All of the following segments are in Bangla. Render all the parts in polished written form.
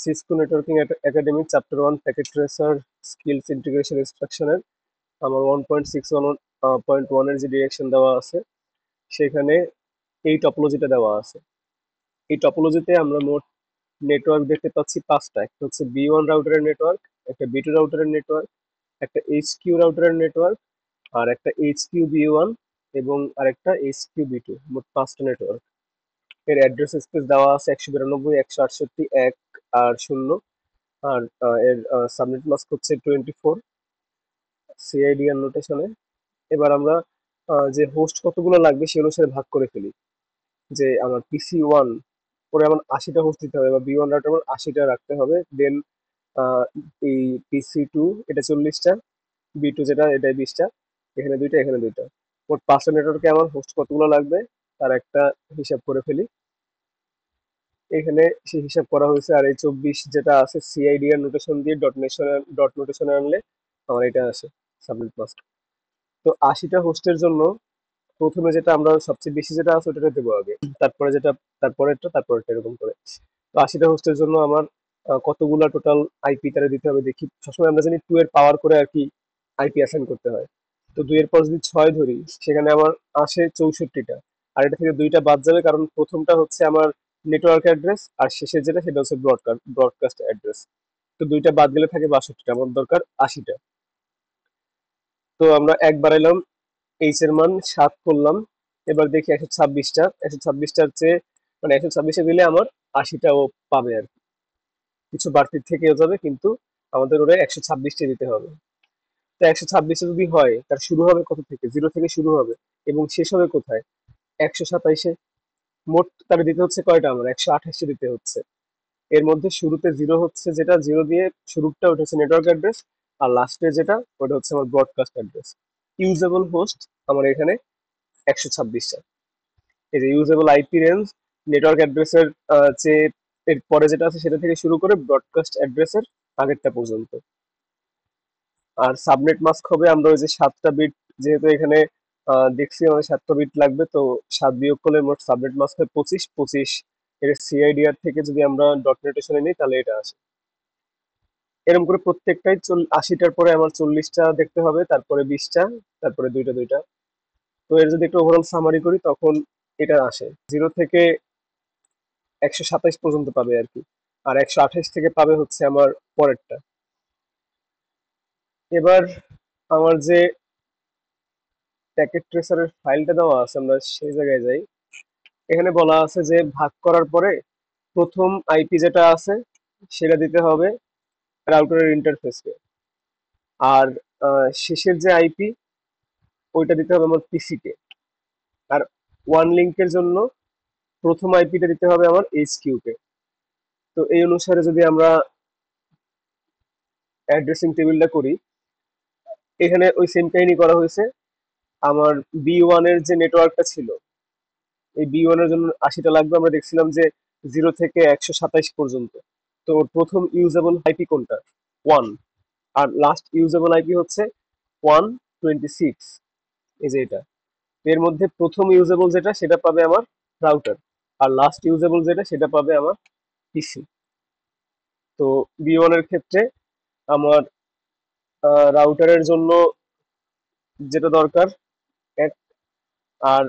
Cisco networking academy chapter 1 packet tracer skills integration ইনস্ট্রাকশনের আমার 1.6.1 এর যে ডিরেকশন দেওয়া আছে সেখানে এই টপোলজিটা দেওয়া আছে। এই টপোলজিতে আমরা মোট নেটওয়ার্ক দেখতে পাচ্ছি পাঁচটা। একটা হচ্ছে বি1 রাউটারের নেটওয়ার্ক, একটা বি2 রাউটারের নেটওয়ার্ক, একটা এইচকিউ রাউটারের নেটওয়ার্ক, আর একটা এইচকিউ বি1 এবং আরেকটা এইচকিউ বি2, মোট পাঁচটা নেটওয়ার্ক। এর অ্যাড্রেস স্পেস দেওয়া আছে 192.168.1 আর 0। আর এর সাবনেট মাস্ক হচ্ছে 24 সিআইডিআর নোটেশনে। এবার আমরা যে হোস্ট কতগুলো লাগবে সে অনুসারে ভাগ করে ফেলি। যে আমার পিসি1 পরে আমার 80টা হোস্ট দিতে হবে, বা বি1 রাউটার আমার 80টা রাখতে হবে। দেন এই পিসি2 এটা 40টা, বি2 যেটা এটা 20টা, এখানে দুইটা এখানে দুইটা, মোট 5টা নেটওয়ার্কে আমার হোস্ট কতগুলো লাগবে তার একটা হিসাব করে ফেলি। এখানে সে হিসাব করা হয়েছে। আর এই 24 যেটা আছে সিআইডিআর নোটেশন দিয়ে ডট নোটেশনে আনলে আমার এটা আসে সাবনেট মাস্ক। তো 80টা হোস্টের জন্য প্রথমে যেটা আমরা সবচেয়ে বেশি যেটা আছে ওটা দেবো আগে, তারপরে যেটা, তারপরেরটা, তারপরেরটা, এরকম করে। তো 80টা হোস্টের জন্য আমার কতগুলা টোটাল আইপি তারা দিতে হবে দেখি। সবসময় আমরা জানি 2 এর পাওয়ার করে আর কি আইপি অ্যাসাইন করতে হয়। তো 2 এর পর যদি 6 ধরি সেখানে আমার আসে 64টা। আর এটা থেকে দুইটা বাদ যাবে, কারণ প্রথমটা হচ্ছে আমার নেটওয়ার্ক অ্যাড্রেস আর শেষের যেটা সেটা হচ্ছে ব্রডকাস্ট অ্যাড্রেস। তো দুইটা বাদ গেলে থাকে 62টা, আমার দরকার 80টা। তো আমরা এক বাড়াইলাম, এইচ এর মান 7 করলাম। এবার দেখি 126টা, 126টার চেয়ে মানে 126এ দিলে আমার 80টা ও পাবে আর কি। কিছু বাড়তি থেকেও যাবে, কিন্তু আমাদের ওরা 126টা দিতে হবে। তো 126 যদি হয় তার শুরু হবে কত থেকে, 0 থেকে শুরু হবে এবং শেষ হবে কোথায়, 127-এ। মোট তার দিতে হচ্ছে কয়টা, আমার 128টা দিতে হচ্ছে। এর মধ্যে শুরুতে 0 হচ্ছে, যেটা 0 দিয়ে শুরুটা ওটা হচ্ছে নেটওয়ার্ক অ্যাড্রেস, আর লাস্টে যেটা ওটা হচ্ছে আমার ব্রডকাস্ট অ্যাড্রেস। ইউজেবল হোস্ট আমার এখানে 126টা। এই যে ইউজেবল আইপি রেঞ্জ নেটওয়ার্ক অ্যাড্রেসের যে এর পরে যেটা আছে সেটা থেকে শুরু করে ব্রডকাস্ট অ্যাড্রেসের আগেরটা পর্যন্ত। আর সাবনেট মাস্ক হবে আমরা ওই যে 7টা বিট, যেহেতু এখানে দেখছি আমাদের 7টা বিট লাগবে, তো 7 বিয়োগ করলে মোট সাবনেট মাস্ক হয় 25। এর সিআইডিআর থেকে যদি আমরা ডট নোটেশনে নিই তাহলে এটা আসে। এরকম করে প্রত্যেকটাই 80টার পরে আমার 40টা দেখতে হবে, তারপরে 20টা, তারপরে দুইটা দুইটা। তো এর যদি একটু ওভারঅল সামারি করি তখন এটা আসে 0 থেকে 127 পর্যন্ত পাবে আর কি। আর 128 থেকে পাবে হচ্ছে আমার পরেরটা। এবার আমার যে প্যাকেট ট্রেসারের ফাইলটা দেওয়া আছে আমরা সেই জায়গায় যাই। এখানে বলা আছে যে ভাগ করার পরে প্রথম আইপি যেটা আছে সেটা দিতে হবে রাউটারের ইন্টারফেসকে। আর শেষের যে আইপি ওইটা দিতে হবে আমার পিসি কে। আর ওয়ান লিঙ্কের জন্য প্রথম আইপিটা দিতে হবে আমার এইচকিউ কে। তো এই অনুসারে যদি আমরা অ্যাড্রেসিং টেবিলটা করি, এখানে ওই সেম কাহিনী করা হয়েছে। আমার বি1 এর যে নেটওয়ার্কটা ছিল, এই বি1 এর জন্য 80টা লাগবে। আমরা দেখছিলাম যে 0 থেকে 127 পর্যন্ত। তো ওর প্রথম ইউজেবল আইপি কোনটা, 1। আর লাস্ট ইউজেবল আইপি হচ্ছে 126, এই যে এটা। এর মধ্যে প্রথম ইউজেবল যেটা সেটা পাবে আমার রাউটার, আর লাস্ট ইউজেবল যেটা সেটা পাবে আমার পিসি। তো বি1 এর ক্ষেত্রে আমার রাউটারের জন্য যেটা দরকার 1। আর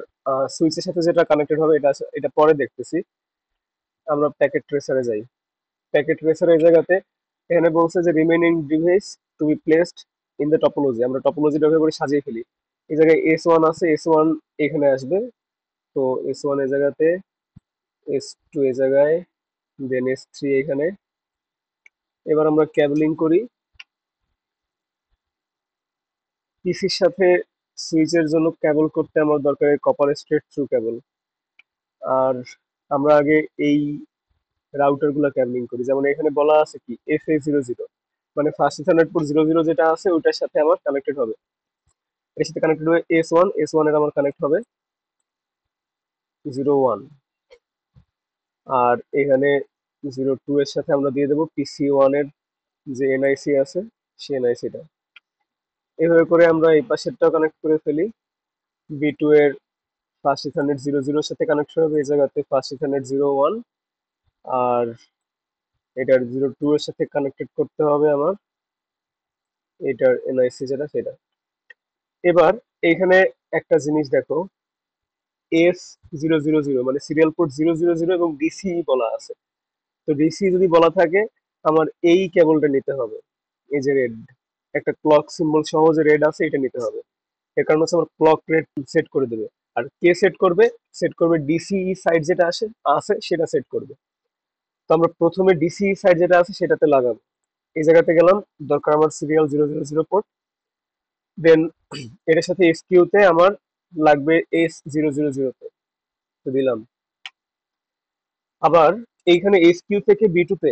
সুইচের সাথে যেটা কানেক্টেড হবে এটা এটা পরে দেখতেছি। আমরা প্যাকেট ট্রেসারে যাই। প্যাকেট ট্রেসার এই জায়গাতে এখানে বলছে যে remaining device to be placed in the topology. আমরা টপোলজি ব্যবহার করে সাজিয়ে ফেলি। এই জায়গায় S1 আছে, S1 এখানে আসবে। তো S1 এই জায়গাতে, S2 এই জায়গায়, দেন S3 এখানে। এবার আমরা ক্যাবলিং করি পিসির সাথে। সুইচের জন্য কেবল করতে আমার দরকার কপার স্ট্রেট থ্রু কেবল। আর আমরা আগে এই রাউটার গুলো ক্যাবলিং করি, যেমন এখানে বলা আছে কি FA00, মানে ফার্স্ট ইথারনেট পোর্ট 00 যেটা আছে ওইটার সাথে আমার কানেক্টেড হবে। এর সাথে কানেক্টেড হবে S1 এর আমার কানেক্ট হবে 01। আর এখানে 02 এর সাথে আমরা দিয়ে দেবো PC1 এর যে এনআইসি আছে সেই এনআইসিটা। এভাবে করে আমরা এই পাশেরটাও কানেক্ট করে ফেলি। বি2 এর ফার্স্ট ইথারনেট 00 এর সাথে কানেক্ট হবে এই জায়গাতে ফার্স্ট ইথারনেট 01। আর এটার 02 এর সাথে কানেক্টেড করতে হবে আমার এটার এনআইসি যেটা সেটা। এবার এইখানে একটা জিনিস দেখো, S000 মানে সিরিয়াল পোর্ট 000 এবং ডিসি বলা আছে। তো ডিসি যদি বলা থাকে আমার এই কেবলটা নিতে হবে, এই যে রেড, একটা ক্লক সিম্বল সহ যে রেড আছে এটা নিতে হবে। এর কারণ হচ্ছে আমার ক্লক রেড সেট করে দেবে। আর কে সেট করবে? সেট করবে ডিসিই সাইড যেটা আসে আছে সেটা সেট করবে। তো আমরা প্রথমে ডিসিই সাইড যেটা আছে সেটাতে লাগাবো। এই জায়গাতে গেলাম, দরকার আমার সিরিয়াল 000 পোর্ট। দেন এটার সাথে এসকিউ তে আমার লাগবে S000 তে, তো দিলাম। আবার এইখানে এসকিউ থেকে বি2 তে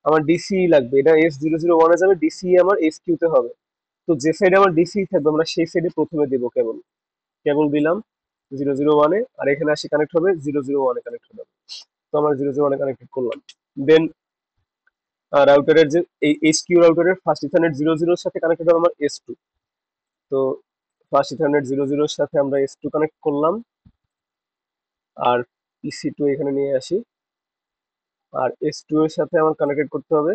আমার ডিসি লাগবে, এটা S001 এ যাবে, ডিসি আমার এসকিউ তে হবে। তো যে সাইডে আমার ডিসি থাকবে আমরা সেই সাইডে প্রথমে দেবো কেবল। কেবল দিলাম 001 এ, আর এখানে আসি কানেক্ট হবে 001 এ কানেক্ট হবে। তো আমরা 001 এ কানেক্টেড করলাম। দেন রাউটারের যে এই এইচকিউ রাউটারের ফার্স্ট ইথারনেট 00 এর সাথে কানেক্টেড হবে আমার S2। তো ফার্স্ট ইথারনেট 00 এর সাথে আমরা S2 কানেক্ট করলাম। আর PC2 এখানে নিয়ে আসি। আর S2 এর সাথে আমার কানেক্টেড করতে হবে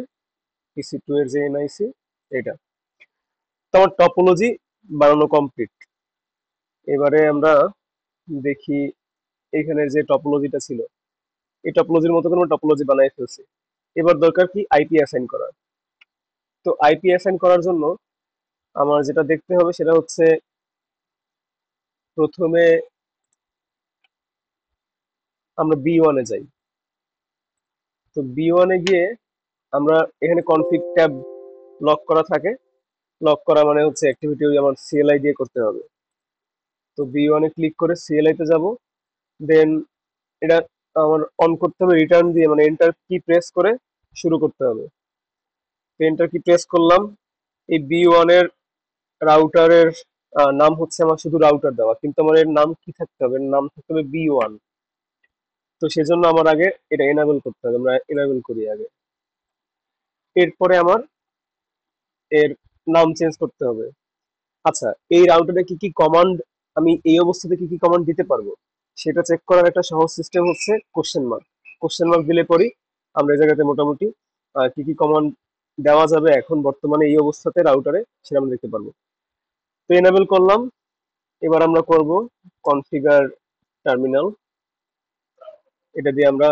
PC2 এর যে এনআইসি এটা। তো আমার টপোলজি বানানো কমপ্লিট। এবারে আমরা দেখি এখানে যে টপোলজিটা ছিল, এই টপোলজির মতো করে আমরা টপোলজি বানাই ফেলছি। এবার দরকার কি আইপি অ্যাসাইন করার। তো আইপি অ্যাসাইন করার জন্য আমার যেটা দেখতে হবে সেটা হচ্ছে প্রথমে আমরা B1 এ যাই। তো B1 এ গিয়ে আমরা এখানে কনফিগ ট্যাব লক করা থাকে। লক করা মানে হচ্ছে অ্যাক্টিভিটি ওই আমার সিএলআই দিয়ে করতে হবে। তো B1 এ ক্লিক করে সিএলআই তে যাব। দেন এটা আমার অন করতে হবে রিটার্ন দিয়ে, মানে এন্টার কি প্রেস করে শুরু করতে হবে। তো এন্টার কি প্রেস করলাম। এই B1 এর রাউটারের নাম হচ্ছে আমার শুধু রাউটার দেওয়া, কিন্তু আমার এর নাম কি থাকতে হবে? এর নাম থাকতে হবে B1। তো সেজন্য আমার আগে এটা এনাবেল করতে হবে, আমরা এনাবেল করি আগে। এরপরে আমার এর নাম চেঞ্জ করতে হবে। আচ্ছা, এই রাউটারে কি কি কমান্ড, আমি এই অবস্থাতে কি কি কমান্ড দিতে পারবো সেটা চেক করার একটা সহজ সিস্টেম হচ্ছে কোশ্চেন মার্ক। কোশ্চেন মার্ক দিলে পরই আমরা এই জায়গাতে মোটামুটি কি কি কমান্ড দেওয়া যাবে এখন বর্তমানে এই অবস্থাতে রাউটারে সেটা আমরা দেখতে পারবো। তো এনাবেল করলাম। এবার আমরা করব কনফিগার টার্মিনাল। এটা দিয়ে আমরা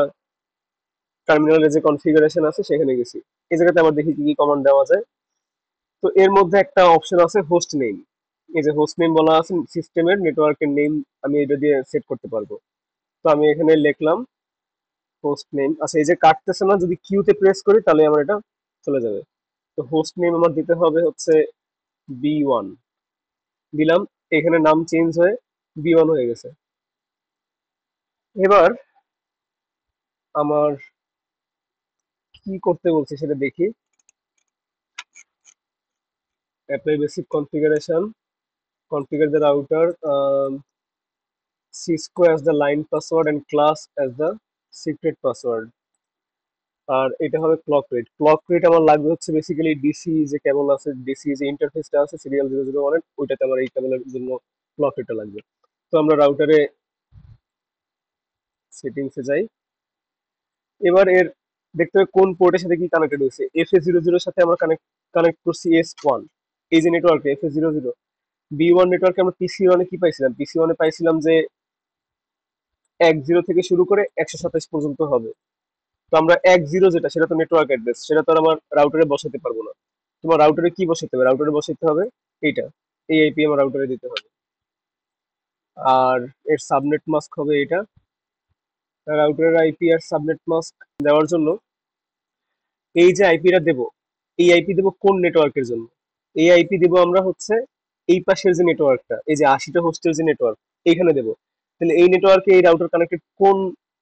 টার্মিনালের যে কনফিগারেশন আছে সেখানে গেছি। এই জায়গাতে আবার দেখি কি কি কমান্ড দেওয়া যায়। তো এর মধ্যে একটা অপশন আছে হোস্ট নেম। এই যে হোস্ট নেম বলা আছে সিস্টেমের নেটওয়ার্কের নেম, আমি এটা দিয়ে সেট করতে পারবো। তো আমি এখানে লিখলাম হোস্ট নেম। আচ্ছা, এই যে কাটতেছে না, যদি কিউতে প্রেস করি তাহলে আমার এটা চলে যাবে। তো হোস্ট নেম আমার দিতে হবে হচ্ছে B1, দিলাম। এখানে নাম চেঞ্জ হয়ে B1 হয়ে গেছে। এবার আমার কি করতে বলছে সেটা দেখি। Apply basic configuration, configure the router, Cisco as the line password and class as the secret password। আর এটা হবে ক্লক রেট। ক্লক রেট আমার লাগবে হচ্ছে বেসিক্যালি ডিসি যে কেবল আছে, ডিসি যে ইন্টারফেসটা আছে সিরিয়াল 001 এর, ওইটাতে আমার এই কেবলের জন্য ক্লক রেটটা লাগবে। তো আমরা রাউটারে সেটিংসে যাই। এবার এর দেখতে হবে কোন পোর্টের সাথে কি কানেক্টেড হয়েছে। FA00 এর সাথে আমরা কানেক্ট করছি S1। এই যে নেটওয়ার্কে FA00, B1 নেটওয়ার্কে আমরা PC1 এ কি পাইছিলাম? PC1 এ পাইছিলাম যে 10 থেকে শুরু করে 127 পর্যন্ত হবে। তো আমরা 10 যেটা, সেটা তো নেটওয়ার্ক অ্যাড্রেস, সেটা তো আর আমার রাউটারে বসাতে পারবো না। তোমার রাউটারে কি বসাতে হবে? রাউটারে বসাতে হবে এইটা, এই আইপি আমার রাউটারে দিতে হবে। আর এর সাবনেট মাস্ক হবে এটা। রাউটারের আইপি আর সাবনেট মাস্ক দেওয়ার জন্য এই যে আইপিটা দেব, এই আইপি দেব কোন নেটওয়ার্কের জন্য? এই আইপি দেব আমরা হচ্ছে এই পাশের যে নেটওয়ার্কটা, এই যে 80টা হোস্টের যে নেটওয়ার্ক, এইখানে দেব। তাহলে এই নেটওয়ার্কে এই রাউটার কানেক্টেড কোন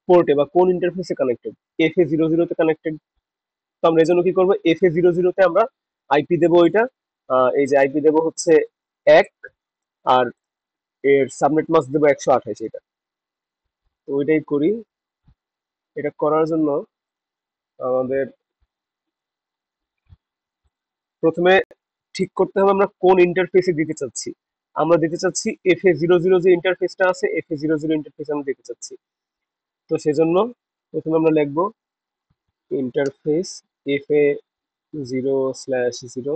পোর্টে বা কোন ইন্টারফেসে কানেক্টেড? FA00 তে কানেক্টেড। তো আমরা এই জন্য কি করবো, FA00 তে আমরা আইপি দেবো ওইটা। এই যে আইপি দেবো হচ্ছে 1, আর এর সাবনেট মাস্ক দেবো 128। এটা তো ওইটাই করি। এটা করার জন্য আমাদের প্রথমে ঠিক করতে হবে আমরা কোন ইন্টারফেসে দিতে চাচ্ছি। আমরা দিতে চাচ্ছি FA00 যে ইন্টারফেসটা আছে, FA00 ইন্টারফেস আমরা দিতে চাচ্ছি। তো সেজন্য প্রথমে আমরা লিখবো ইন্টারফেস FA0/0।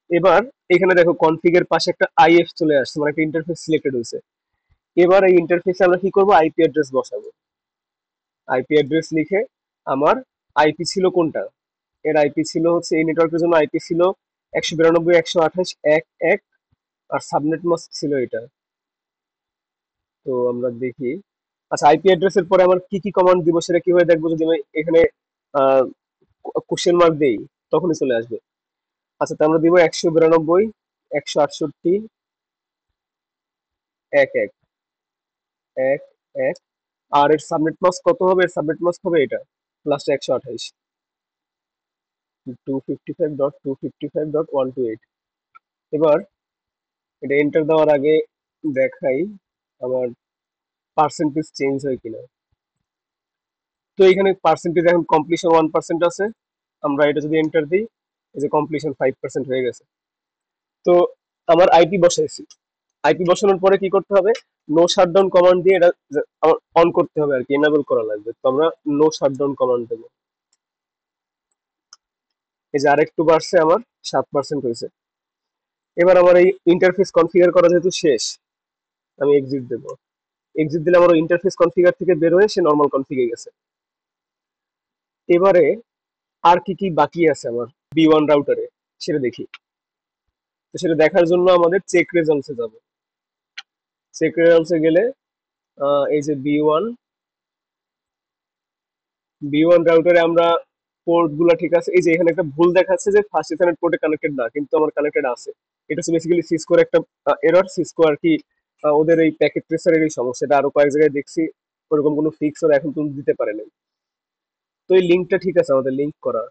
এবার এখানে দেখো কনফিগের পাশে একটা IF চলে আসছে, মানে একটা ইন্টারফেস সিলেক্টেড হয়েছে। এবার এই ইন্টারফেসে আমরা কি করব, আইপি অ্যাড্রেস বসাবো। আইপি অ্যাড্রেস লিখে আমার আইপি ছিল কোনটা, এর আইপি ছিল হচ্ছে এই নেটওয়ার্কের জন্য আইপি ছিল 192.168.1.1, আর সাবনেট মাস্ক ছিল এটা। তো আমরা দেখি, আচ্ছা আইপি অ্যাড্রেসের পরে আমার কি কি কমান্ড দিব সেটা কিভাবে দেখবো, যদি আমি এখানে কোশ্চেন মার্ক দেই তখনই চলে আসবে। আচ্ছা তো আমরা দিব 192.168.1.1.1, আর এর সাবনেট মাস্ক কত হবে, এর সাবনেট মাস্ক হবে এটা লাস্টে 128, 255.255.128। এবার এটা এন্টার দেওয়ার আগে দেখাই আমার পার্সেন্টেজ চেঞ্জ হয় কিনা। তো এখানে পার্সেন্টেজ এখন কমপ্লিশন 1% আছে, আমরা এটা যদি এন্টার দিই, এই যে কমপ্লিশন 5% হয়ে গেছে। তো আমার আইপি বসাইছি, আইপি বসানোর পরে কি করতে হবে, নো শাটডাউন কমান্ড দিয়ে এটা আমার অন করতে হবে আর কি, এনেবল করা লাগবে। তো আমরা নো শাটডাউন কমান্ড দেবো। এই যে আরেকটু বাড়ছে, আমার 7% হয়েছে। এবার আমার এই ইন্টারফেস কনফিগার করা যেহেতু শেষ, আমি এক্সিট দেবো। এক্সিট দিলে আমার ইন্টারফেস কনফিগার থেকে বের হয়ে সে নর্মাল কনফিগে গেছে। এবারে আর কি কি বাকি আছে আমার B1 রাউটারে সেটা দেখি। তো সেটা দেখার জন্য আমাদের চেক রেজাল্টসে যাব। চেক রেজাল্টসে গেলে এই যে বি ওয়ান রাউটারে আমরা পোর্ট গুলা ঠিক আছে, এই যে এখানে একটা ভুল দেখাচ্ছে যে ফার্স্ট ইথারনেট পোর্টে কানেক্টেড না, কিন্তু আমার কানেক্টেড আছে। এটা হচ্ছে বেসিক্যালি সিসকোর একটা এরর। সিসকো আর কি ওদের এই প্যাকেট ট্রেসারের এই সমস্যাটা আরো কয়েক জায়গায় দেখছি, ওরকম কোনো ফিক্স ওরা এখন পর্যন্ত দিতে পারে নাই। তো এই লিঙ্কটা ঠিক আছে, আমাদের লিঙ্ক করা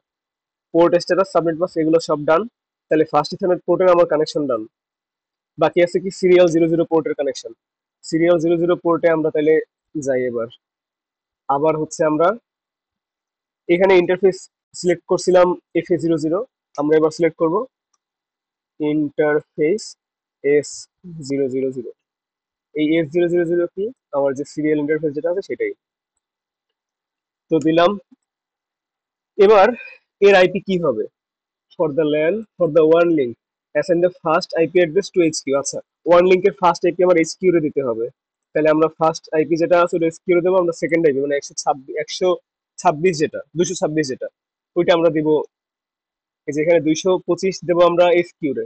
পোর্ট স্ট্যাটাস সাবমিট বাস এগুলো সব ডান। তাহলে ফার্স্ট ইথারনেট পোর্টের আমার কানেকশন ডান। বাকি আছে কি সিরিয়াল 00 পোর্টের কানেকশন। সিরিয়াল 00 পোর্টে আমরা তাহলে যাই। এবার আবার হচ্ছে আমরা এখানে ইন্টারফেস সিলেক্ট করছিলাম FA00, আমরা এবার সিলেক্ট করব ইন্টারফেস S000। এই S000 কি, আমার যে সিরিয়াল ইন্টারফেস যেটা আছে সেটাই। তো দিলাম। এবার এর আইপি কি হবে, for the LAN for the ওয়ান link assign the first IP address to HQ। আচ্ছা ওয়ান লিঙ্কের ফার্স্ট আইপি আমার HQ রে দিতে হবে। তাহলে আমরা ফার্স্ট আইপি যেটা আছে ওটা HQ রে দেবো, আমরা সেকেন্ড আইপি মানে 126 যেটা 226 যেটা ওইটা আমরা দিব। এই যে এখানে 225 দেবো আমরা HQ রে,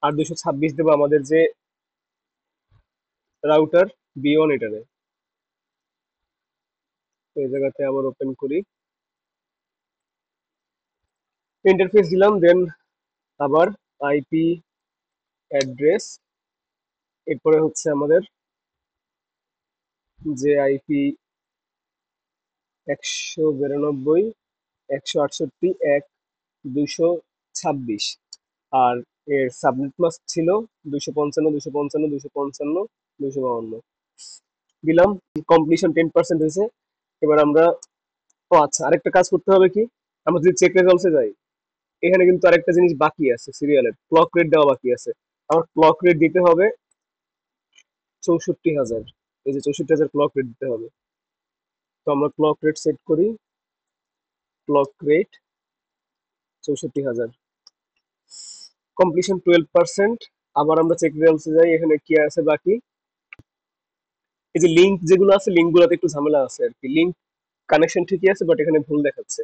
আর 226 দেবো আমাদের যে রাউটার B1 এটারে। তো এই জায়গাতে আবার ওপেন করি, ইন্টারফেস দিলাম, দেন আবার আইপি অ্যাড্রেস, এরপরে হচ্ছে আমাদের যে আইপি 192.168.1.226, আর এর সাবনেট মাস্ক ছিল 255.255.255.252 দিলাম। কমপ্লিশন 10% হয়েছে। এবার আমরা, ও আচ্ছা আরেকটা কাজ করতে হবে কি, আমরা যদি চেক রেজাল্টসে যাই, এখানে কিন্তু আরেকটা জিনিস বাকি আছে, সিরিয়ালের ক্লক রেট দেওয়া বাকি আছে। আমার ক্লক রেট দিতে হবে 64,000। এই যে 64,000 ক্লক রেট দিতে হবে। তো আমরা ক্লক রেট সেট করি, ক্লক রেট 64,000, কমপ্লিশন 12%। আবার আমরা চেক রেজাল্টসে যাই, এখানে কি আছে বাকি। এই যে লিঙ্ক যেগুলো আছে, লিঙ্ক গুলোতে একটু ঝামেলা আছে আর কি, লিঙ্ক কানেকশন ঠিকই আছে বাট এখানে ভুল দেখাচ্ছে।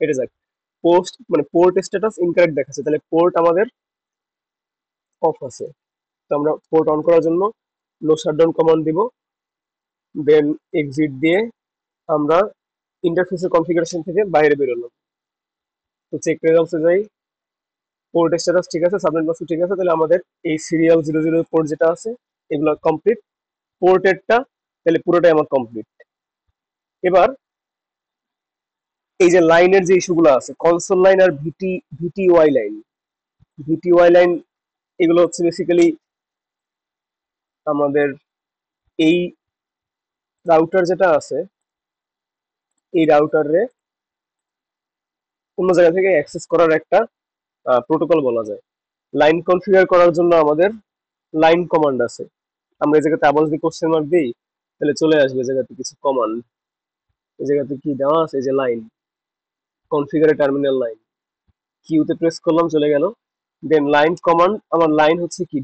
এটা যাক, পোস্ট মানে পোর্ট স্ট্যাটাস ইনকারেক্ট দেখাচ্ছে, তাহলে পোর্ট আমাদের অফ আছে। তো আমরা পোর্ট অন করার জন্য নো শাটডাউন কমান্ড দিব, দেন এক্সিট দিয়ে আমরা ইন্টারফেসের কনফিগারেশন থেকে বাইরে বেরোলাম। তো চেক রেজাল্টসে যাই, পোর্ট স্ট্যাটাস ঠিক আছে, সাবনেট মাস্ক ঠিক আছে, তাহলে আমাদের এই সিরিয়াল 00 পোর্ট যেটা আছে এগুলো কমপ্লিট। পোর্টেডটা তাহলে পুরোটাই আমার কমপ্লিট। এবার এই যে লাইনের যে ইস্যুগুলো আছে, কনসোল লাইন আর ভিটিওয়াই লাইন, ভিটিওয়াই লাইন এগুলো হচ্ছে বেসিক্যালি আমাদের এই রাউটার যেটা আছে এই রাউটারে অন্য জায়গা থেকে অ্যাক্সেস করার একটা প্রোটোকল বলা যায়। লাইন কনফিগার করার জন্য আমাদের লাইন কমান্ড আছে। আমরা এই জায়গাতে আবার যদি কোশ্চেন মার্ক দিই তাহলে চলে আসবে এই জায়গাতে কিছু কমান্ড। এই জায়গাতে কি দেওয়া আছে, এই যে লাইন, কনফিগারে টার্মিনাল লাইন, কিউতে প্রেস করলাম, চলে গেল। দেন লাইন কমান্ড, আমার লাইন হচ্ছে কি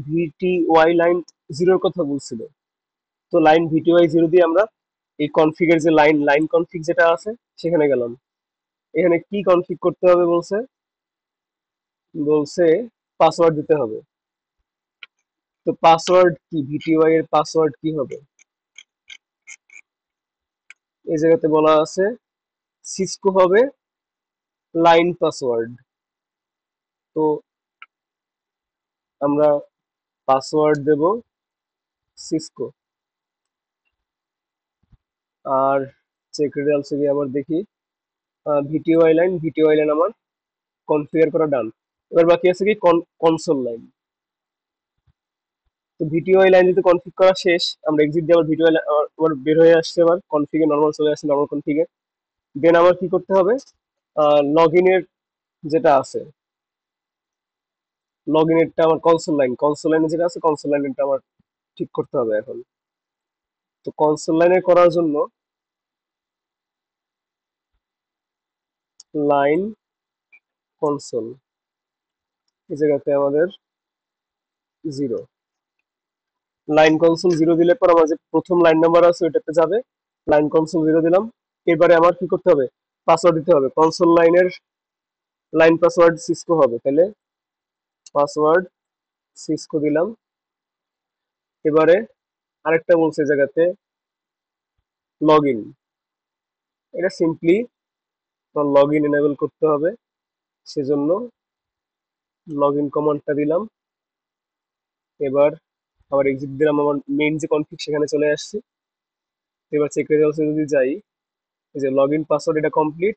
ভিটিওয়াই লাইন জিরোর কথা বলছিল, তো লাইন ভিটিওয়াই জিরো দিয়ে আমরা এই কনফিগের যে লাইন কনফিগ যেটা আছে সেখানে গেলাম। এখানে কি কনফিগ করতে হবে বলছে, বলছে পাসওয়ার্ড দিতে হবে। তো পাসওয়ার্ড কি, ভিটিওয়াই এর পাসওয়ার্ড কি হবে, এই জায়গাতে বলা আছে সিসকো হবে লাইন পাসওয়ার্ড। তো আমরা পাসওয়ার্ড দেব সিসকো। আর চেক রেজাল্টস গিয়ে আবার দেখি, ভিটিওয়াই লাইন আমার কনফিগার করা ডান। এবার বাকি আছে কি কনসোল লাইন। তো ভিটিওয়াই লাইন যদি কনফিগ করা শেষ, আমরা এক্সিট দিয়ে আবার ভিটিওয়াই আবার বের হয়ে আসছে, আবার কনফিগে নর্মাল চলে আসছে, নর্মাল কনফিগে। দেন আমার কি করতে হবে, লগ ইনের যেটা আছে, লগ ইনেরটা আমার কনসোল লাইনে যেটা আছে কনসোল লাইনটা আমার ঠিক করতে হবে এখন। তো কনসোল লাইনে করার জন্য লাইন কনসোল, এই জায়গাতে আমাদের জিরো, লাইন কনসোল জিরো দিলে পর আমার যে প্রথম লাইন নাম্বার আছে ওইটাতে যাবে, লাইন কনসোল জিরো দিলাম। এবারে আমার কি করতে হবে, পাসওয়ার্ড দিতে হবে। কনসোল লাইনের লাইন পাসওয়ার্ড সিসকো হবে, তাহলে পাসওয়ার্ড সিসকো দিলাম। এবারে আরেকটা বলছে এই জায়গাতে লগ ইন, এটা সিম্পলি লগ ইন এনেবল করতে হবে, সেজন্য লগ ইন কমান্ডটা দিলাম। এবার আবার এক্সিট দিলাম, আমার মেইন যে কনফিগ সেখানে চলে আসছি। এবার চেক রেজাল্টসে যদি যাই, এই যে লগ ইন পাসওয়ার্ড এটা কমপ্লিট,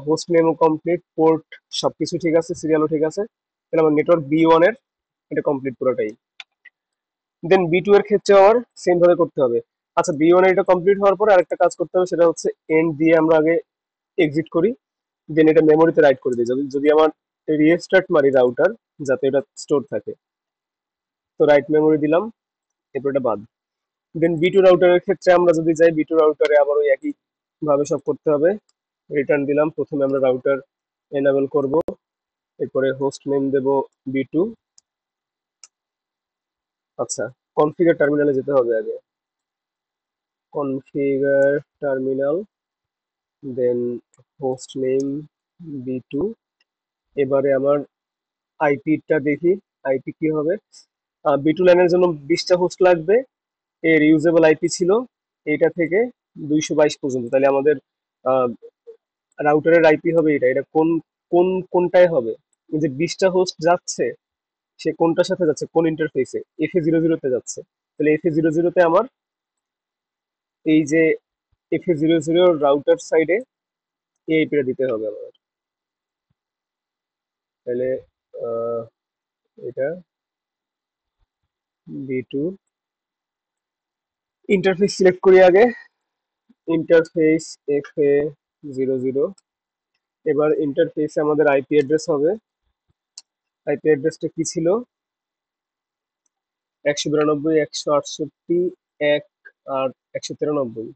হোস্ট নেমও কমপ্লিট, পোর্ট সবকিছু ঠিক আছে, সিরিয়ালও ঠিক আছে। তাহলে আমার নেটওয়ার্ক বি1 এর এটা কমপ্লিট পুরোটাই। দেন বি2 এর ক্ষেত্রে আমার সেম ভাবে করতে হবে। আচ্ছা, বি1 এর এটা কমপ্লিট হওয়ার পরে আরেকটা কাজ করতে হবে, সেটা হচ্ছে এন্ড দিয়ে আমরা আগে এক্সিট করি, দেন এটা মেমোরিতে রাইট করে দিই, যদি যদি আমার রিস্টার্ট মারি রাউটার, যাতে এটা স্টোর থাকে। তো রাইট মেমোরি দিলাম, এরপর এটা বাদ। দেন বি টু রাউটারের ক্ষেত্রে আমরা যদি যাই, বি টু রাউটারে আবার ওই একই ভাবে সব করতে হবে। রিটার্ন দিলাম, প্রথমে আমরা রাউটার এনাবেল করব, এরপরে হোস্ট নেম দেব বি2। আচ্ছা, কনফিগার টার্মিনালে যেতে হবে আগে, কনফিগার টার্মিনাল, দেন হোস্ট নেম বি2। এবারে আমার আইপিটা দেখি, আইপি কি হবে। বি2 লাইনের জন্য 20টা হোস্ট লাগবে, এর ইউজেবল আইপি ছিল এইটা থেকে 222 পর্যন্ত। তাহলে আমাদের রাউটারের আইপি হবে এটা, এটা কোন কোন কোনটায় হবে, এই যে 20টা হোস্ট যাচ্ছে সে কোনটার সাথে যাচ্ছে, কোন ইন্টারফেসে, FA00 তে যাচ্ছে। তাহলে FA00 তে আমার এই যে FA00 রাউটার সাইডে এই আইপিটা দিতে হবে আমার। তাহলে আহ, এটা বি2 ইন্টারফেস সিলেক্ট করি আগে, ইন্টারফেস FA00। এবার ইন্টারফেসে আমাদের আইপি অ্যাড্রেস হবে, আইপি অ্যাড্রেসটা কি ছিল, 192.168 এক আর 193।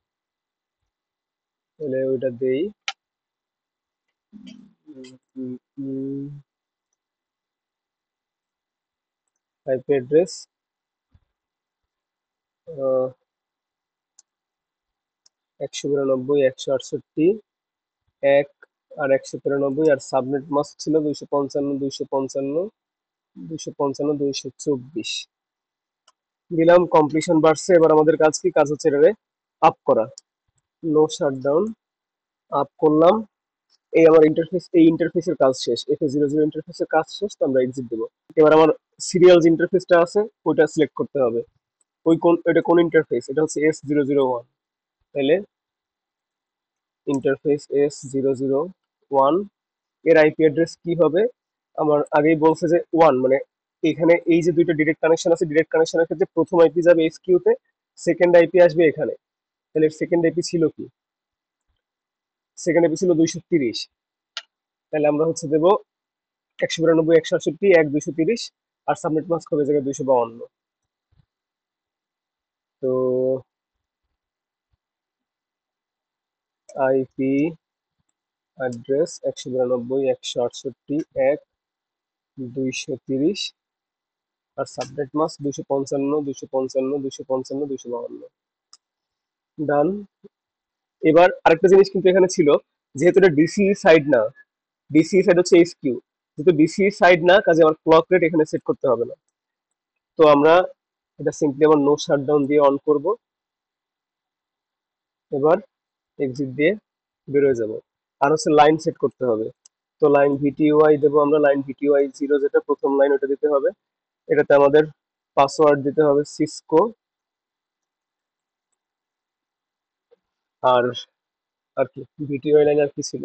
তাহলে ওইটা দেই, আইপি অ্যাড্রেস 192.168 এক আর 193, আর সাবনেট মাস্ক ছিল 255 দিলাম। কমপ্লিশন বাড়ছে, এবার আমাদের কাজ কি, কাজ হচ্ছে এটারে আপ করা। নো শাটডাউন, আপ করলাম। এই আমার ইন্টারফেস, এই ইন্টারফেসের কাজ শেষ, FA00 ইন্টারফেসের কাজ শেষ, তো আমরা এক্সিট দেবো। এবার আমার সিরিয়াল যে ইন্টারফেসটা আছে ওইটা সিলেক্ট করতে হবে, ওই কোন, এটা কোন ইন্টারফেস, এটা হচ্ছে S001। তাহলে ইন্টারফেস S001 এর আইপি অ্যাড্রেস কি হবে, আমার আগেই বলছে যে 1, মানে এখানে এই যে দুইটা ডিরেক্ট কানেকশন আছে, ডিরেক্ট কানেকশনের ক্ষেত্রে প্রথম আইপি যাবে SQ তে, সেকেন্ড আইপি আসবে এখানে। তাহলে সেকেন্ড আইপি ছিল কি, সেকেন্ড আইপি ছিল 230। তাহলে আমরা হচ্ছে দেবো 192.168 আর সাবনেট মাস্ক হবে জায়গায় 252। তো আইপি অ্যাড্রেস 192.168.1 230 আর সাবনেট মাস্ক 255 ডান। এবার আরেকটা জিনিস কিন্তু এখানে ছিল, যেহেতু এটা ডিসি সাইড না, ডিসি সাইড হচ্ছে এইচ কিউ, যেহেতু ডিসি সাইড না কাজে আমার ক্লক রেট এখানে সেট করতে হবে না। তো আমরা এটা সিম্পলি আবার নো শাটডাউন দিয়ে অন করব। এবার এক্সিট দিয়ে বেরোয় যাব। আর হচ্ছে লাইন সেট করতে হবে। তো লাইন ভিটিওয়াই দেবো আমরা, লাইন ভিটিওয়াই 0 যেটা প্রথম লাইন ওটা দিতে হবে। এটাতে আমাদের পাসওয়ার্ড দিতে হবে সিসকো। আর আর কি ভিটিওয়াই লাইন আর কি ছিল,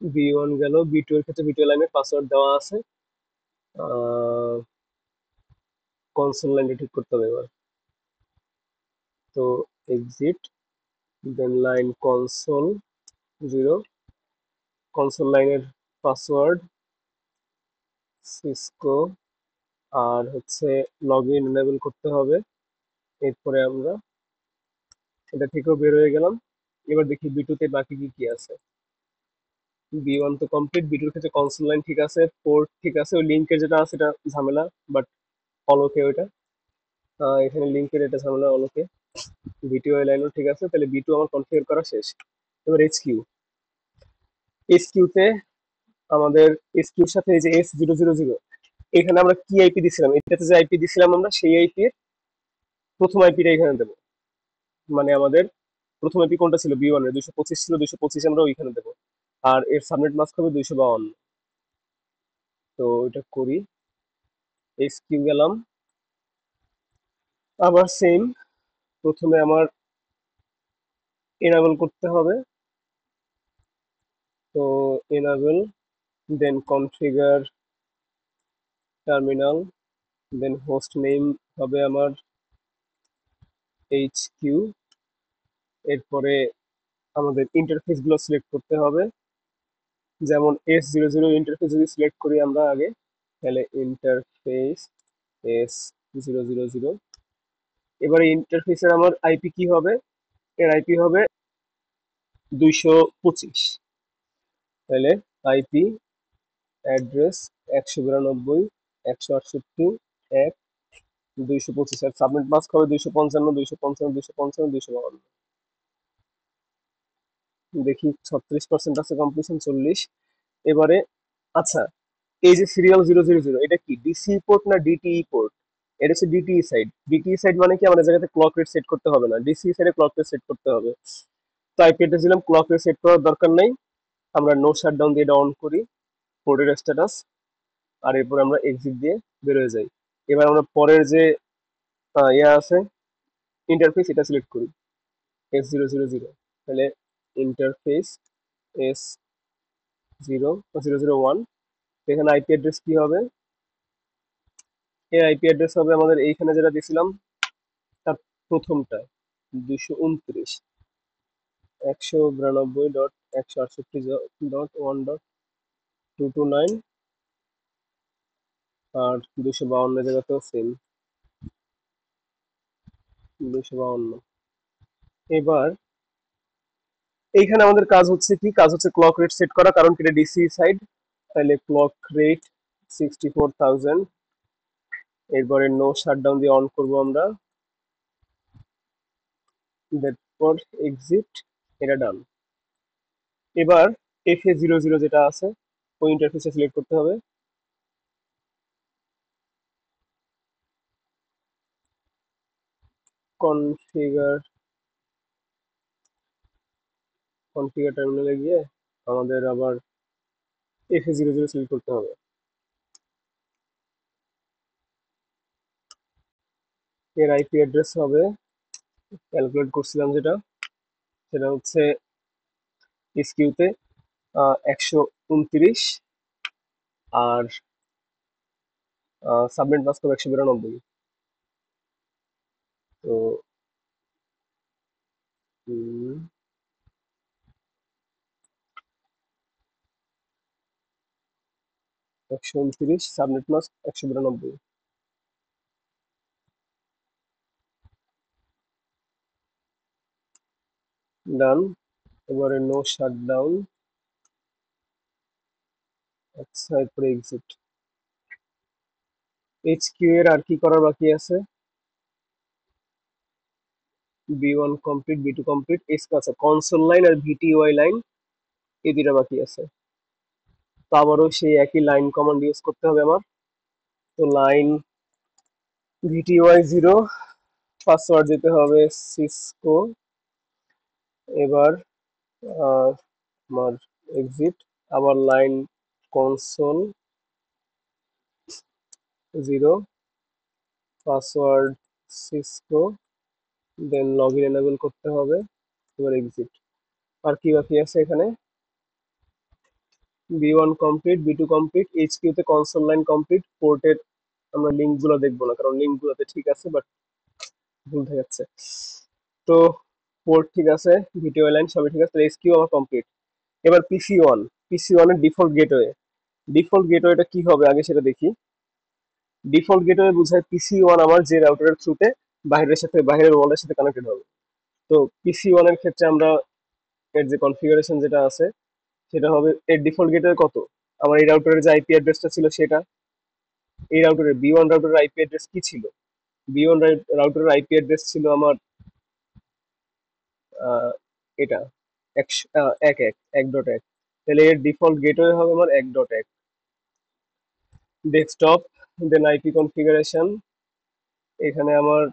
বি1 গেল, বি2 এর ক্ষেত্রে ভিটিও লাইনের পাসওয়ার্ড দেওয়া আছে। কনসোল লাইনটা ঠিক করতে হবে এবার। তো এক্সিট, দেন লাইন কনসোল 0, কনসোল লাইনের পাসওয়ার্ড সিসকো। আর হচ্ছে লগ ইন এনেবল করতে হবে। এরপরে আমরা এটা থেকেও বের হয়ে গেলাম। এবার দেখি বি2 তে বাকি কি কি আছে। বি1 তো কমপ্লিট, বি2 এর ক্ষেত্রে কনসোল লাইন ঠিক আছে, পোর্ট ঠিক আছে, ওই লিঙ্কের যেটা আছে এটা ঝামেলা, বাট অলোকে ওইটা। এখানে লিঙ্কের এটা ঝামেলা অলোকে। ভিটিওআই লাইনও ঠিক আছে, তাহলে বি2 আমার কনফিগার করা শেষ। এবার এইচকিউ, এইচকিউতে আমাদের এইচকিউর সাথে এই যে S000, এখানে আমরা কি আইপি দিছিলাম, এটাতে যে আইপি দিছিলাম আমরা সেই আইপি এর প্রথম আইপিটা এখানে দেবো। মানে আমাদের প্রথম আইপি কোনটা ছিল, বি1 এর 225 ছিল, 225 আমরা ওইখানে দেবো। আর এর সাবনেট মাস্ক হবে 252। তো এটা করি, এইচকিউ গেলাম, আবার সেম, প্রথমে আমার এনাবেল করতে হবে। তো এনাবেল, দেন কনফিগার টার্মিনাল, দেন হোস্ট নেম হবে আমার এইচকিউ। এরপরে আমাদের ইন্টারফেস গুলো সিলেক্ট করতে হবে, যেমন S00 ইন্টারফেস যদি সিলেক্ট করি আমরা আগে, তাহলে ইন্টারফেস S000। এবারে ইন্টারফেসের আমার আইপি কি হবে, এর আইপি হবে 225। তাহলে আইপি অ্যাড্রেস 192.168.1 225, আর সাবনেট মাস্ক হবে 255, 255, 255, 255, 252। দেখি 36% আছে কমপ্লিশন, 40। এবারে আচ্ছা, এই যে সিরিয়াল 000 এটা কি ডিসি পোর্ট না ডিটিই পোর্ট? এটা হচ্ছে ডিটিই সাইড। ডিটিই সাইড মানে কি, আমাদের জায়গাতে ক্লক রেট সেট করতে হবে না, ডিসি সাইডে ক্লক রেট সেট করতে হবে। তো আইপি অ্যাড্রেস দিলাম, ক্লক রেট সেট করার দরকার নাই। আমরা নো শাটডাউন দিয়ে এটা অন করি, পোর্টের স্ট্যাটাস। আর এরপর আমরা এক্সিট দিয়ে বের হয়ে যাই। এবার আমরা পরের যে ইয়া আছে ইন্টারফেস, এটা সিলেক্ট করি S000। তাহলে ইন্টারফেস S001। এখানে আইপি অ্যাড্রেস কি হবে, এর আইপি অ্যাড্রেস হবে আমাদের এইখানে যেটা দিয়েছিলাম তার প্রথমটা, 229, 192.168.1.229। আর 252 জায়গাতেও সেম, 252। এবার এইখানে আমাদের কাজ হচ্ছে কি, কাজ হচ্ছে ক্লক রেট সেট করা, কারণ এটা ডিসি সাইড। তাহলে ক্লক রেট 64,000। এরপরে নো শাটডাউন দিয়ে অন করব আমরা, তারপর এক্সিট, এটা ডান। এবার FA00 যেটা আছে ওই ইন্টারফেসে সিলেক্ট করতে হবে। কনফিগার, কনফিগার টার্মিনালে গিয়ে আমাদের আবার FA00 সিলেক্ট করতে হবে। এর আইপি অ্যাড্রেস হবে, ক্যালকুলেট করছিলাম যেটা, সেটা হচ্ছে এসকিউতে 129, আর সাবনেট মাস্ক হবে 192। তো 129, সাবনেট মাস্ক 192। ডান। এবারে নো শাটডাউন। আচ্ছা, এরপরে এক্সিট। এইচকিউ এর আর কি করার বাকি আছে? বি1 কমপ্লিট, বি2 কমপ্লিট, আচ্ছা কনসোল লাইন আর ভিটিওয়াই লাইন এই দুটা বাকি আছে। তো আবারও সেই একই লাইন কমান্ড ইউজ করতে হবে আমার। তো লাইন ভিটিওয়াই 0, পাসওয়ার্ড দিতে হবে সিসকো। এবার আমার এক্সিট। আবার line console 0, password Cisco, then log in enable করতে হবে। এবার এক্সিট। আর কি বাকি আছে এখানে? বি1 কমপ্লিট, বি2 কমপ্লিট, এইচকিউ তে কনসোল লাইন কমপ্লিট। পোর্টের আমরা লিঙ্ক গুলো দেখবো না, কারণ লিঙ্ক গুলোতে ঠিক আছে, বাট ভুল হয়ে যাচ্ছে। তো পোর্ট ঠিক আছে, ভিডিও লাইন সবই ঠিক আছে, এইচকিউ আমার কমপ্লিট। এবার পিসি ওয়ান এর ডিফল্ট গেটওয়ে। ডিফল্ট গেটওয়েটা কি হবে আগে সেটা দেখি। ডিফল্ট গেটওয়ে বোঝায় পিসি ওয়ান আমার যে রাউটারের থ্রুতে বাইরের ওয়ার্ল্ডের সাথে কানেক্টেড হবে। তো পিসি ওয়ান এর ক্ষেত্রে আমরা এর যে কনফিগারেশন যেটা আছে সেটা হবে, এর ডিফল্ট গেটওয়ে কত? আমার এই রাউটারের যে আইপি অ্যাড্রেসটা ছিল সেটা। এই রাউটারের বি1 রাউটারের আইপি অ্যাড্রেস কি ছিল? বি1 রাউটারের আইপি অ্যাড্রেস ছিল আমার এটা এক এক 1.1। তাহলে এর ডিফল্ট গেটওয়ে হবে আমার 1.1। ডেস্কটপ, দেন আইপি কনফিগারেশন। এখানে আমার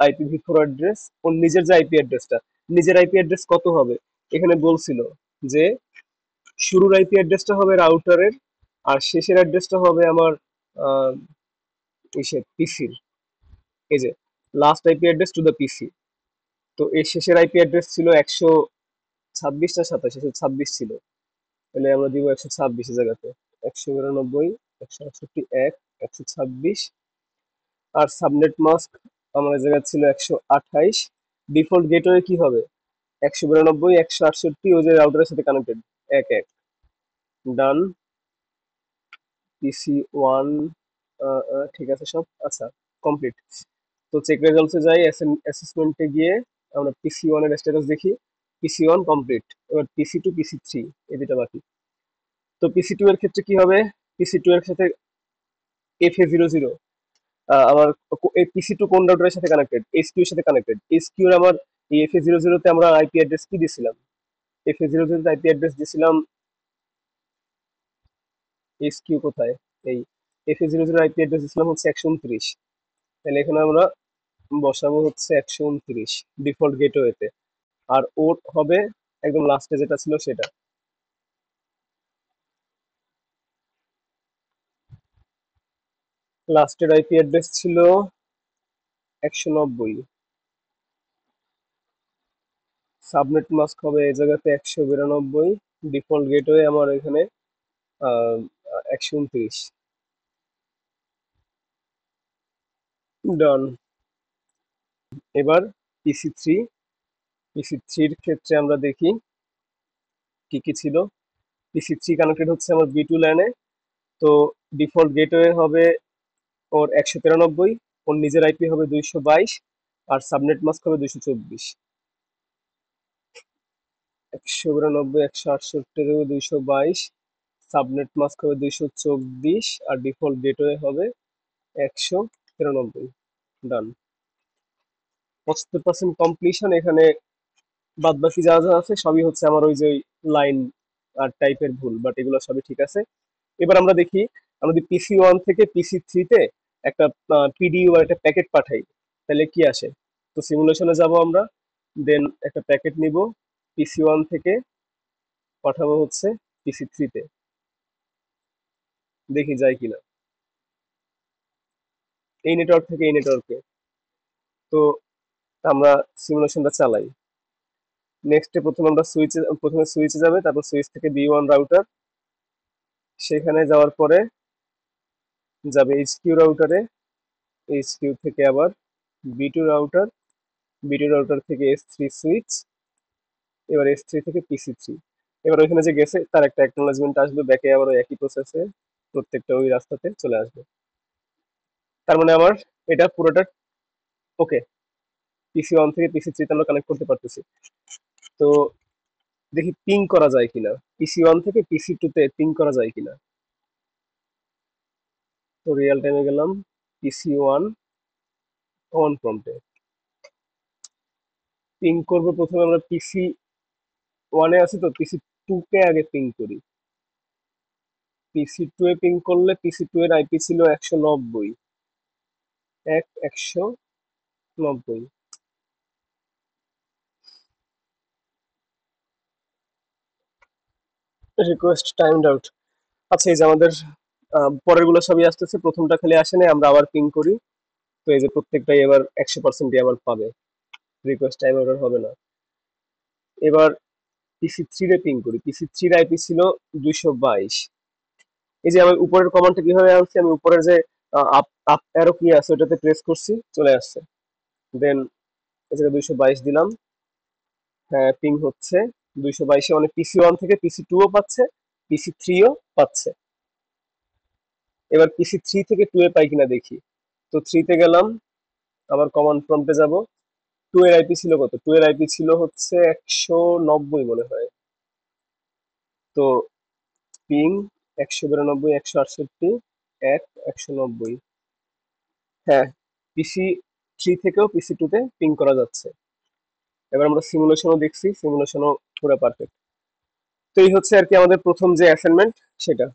IPv4 অ্যাড্রেস, ওর নিজের যে আইপি অ্যাড্রেসটা, নিজের আইপি অ্যাড্রেস কত হবে? এখানে বলছিল যে শুরুর আইপি অ্যাড্রেসটা হবে রাউটারের, আর শেষের অ্যাড্রেসটা হবে আমার ইসের পিসির। এই যে last IP address to the পিসি। তো এই শেষের আইপি অ্যাড্রেস ছিল 126 না 27, 126 ছিল। তাহলে আমরা দিব 126 জায়গাতে 192, 168, 126। আর সাবনেট মাস্ক আমাদের জায়গা ছিল 128। ডিফল্ট গেটওয়ে কি হবে? 192, 168 ওই যে রাউটারের সাথে কানেক্টেড। এক এক। ডান। পিসি ওয়ান ঠিক আছে সব, আচ্ছা কমপ্লিট। তো চেক রেজাল্টসে যাই, অ্যাসেসমেন্টে গিয়ে আমরা পিসি ওয়ান এর স্ট্যাটাস দেখি। পিসি ওয়ান কমপ্লিট। এবার পিসি টু, পিসি3 এই দুটা বাকি। তো পিসি টু এর ক্ষেত্রে কি হবে? পিসি টু এর সাথে FA00, আমার এই পিসি টু কোন রাউটারের সাথে কানেক্টেড? এইচকিউ এর সাথে কানেক্টেড। এইচকিউ এর আমার এই FA00 তে আমরা আইপি অ্যাড্রেস কি দিছিলাম? FA00 তে আইপি অ্যাড্রেস দিছিলাম, এইচকিউ কোথায়? এই FA00 আইপি অ্যাড্রেস দিছিলাম হচ্ছে 129। তাহলে এখানে আমরা বসাবো হচ্ছে 129 ডিফল্ট গেটওয়েতে। আর ওর হবে একদম লাস্টে যেটা ছিল সেটা। লাস্টের আইপি অ্যাড্রেস ছিল 190। সাবনেট মাস্ক হবে এই জায়গাতে 192। ডিফল্ট গেটওয়ে আমার এখানে 129। ডান। এবার পিসি3। পিসি3-র ক্ষেত্রে আমরা দেখি কি কি ছিল। পিসি3 কানেক্টেড হচ্ছে আমার বি2 ল্যানে। তো ডিফল্ট গেটওয়ে হবে ওর 193, ওর নিজের আইপি হবে 222, আর সাবনেট মাস্ক হবে 224। 192, 168 হবে 222, সাবনেট মাস্ক হবে 224, আর ডিফল্ট গেটওয়ে হবে 193। ডান। 75% কমপ্লিশন। এখানে বাদ বাকি যা যা আছে সবই হচ্ছে আমার ওই যে লাইন আর টাইপের ভুল, বাট এগুলো সবই ঠিক আছে। এবার আমরা দেখি, আমরা যদি পিসি ওয়ান থেকে পিসি3-তে একটা পিডিইউ আর একটা প্যাকেট পাঠাই তাহলে কি আসে। তো সিমুলেশনে যাব আমরা, দেন একটা প্যাকেট নিব, পিসি ওয়ান থেকে পাঠাবো হচ্ছে পিসি3-তে, দেখি যায় কিনা এই নেটওয়ার্ক থেকে এই নেটওয়ার্কে। তো আমরা সিমুলেশনটা চালাই। নেক্সটে প্রথমে সুইচে যাবে, তারপর সুইচ থেকে বি1 রাউটার, সেখানে যাওয়ার পরে যাবে এইচকিউ রাউটারে, এইচকিউ থেকে আবার বি2 রাউটার, বি2 রাউটার থেকে এস3 সুইচ, এবার এস3 থেকে পিসি3। এবার ওইখানে যে গেছে তার একটা অ্যাকনোলেজমেন্ট আসবে ব্যাকে, আবার ওই একই প্রসেসে প্রত্যেকটা ওই রাস্তাতে চলে আসবে। তার মানে আমার এটা পুরোটা ওকে। পিসি ওয়ান থেকে পিসি3 তে আমরা কানেক্ট করতে পারতেছি। তো দেখি পিং করা যায় কিনা, PC1 থেকে PC2 তে পিং করা যায় কিনা। তো রিয়েল টাইমে গেলাম, PC1 কমান্ড প্রম্পটে পিং করবো। প্রথমে আমরা PC1 এ আছি, তো PC2 কে আগে পিং করি। PC2 এ পিং করলে PC2 এর আইপি ছিল 190, 190। Request timed out. আচ্ছা, এই যে আমাদের পরের গুলো সবই আসতেছে, প্রথমটা খালি আসে নাই, আমরা আবার পিং করি। তো এই যে প্রত্যেকটাই এবার 100% আবার পাবে, রিকোয়েস্ট টাইম আউট হবে না। এবার PC3 রে পিং করি। PC3 এর আইপি ছিল 222। এই যে আমি উপরের কমান্ডটা কিভাবে আনছি, আমি উপরের যে আপ আপ অ্যারো কি আছে ওটাতে প্রেস করছি, চলে আসছে। দেন এই জায়গায় 222 দিলাম। হ্যাঁ, পিং হচ্ছে 222-এ, মানে PC1 থেকে PC2 ও পাচ্ছে, PC3 ও পাচ্ছে। এবার PC3 থেকে 2 এ পাই কিনা দেখি। তো 3 তে গেলাম, আবার কমান্ড প্রম্পটে যাব। 2 এর আইপি ছিল কত? 2 এর আইপি ছিল হচ্ছে 190 মনে হয়। তো পিং 192, 168, 190। হ্যাঁ, PC3 থেকেও PC2 তে পিং করা যাচ্ছে। এবার আমরা সিমুলেশনও দেখছি, সিমুলেশনও পুরো পারফেক্ট। তো এই হচ্ছে আর কি আমাদের প্রথম যে অ্যাসাইনমেন্ট সেটা।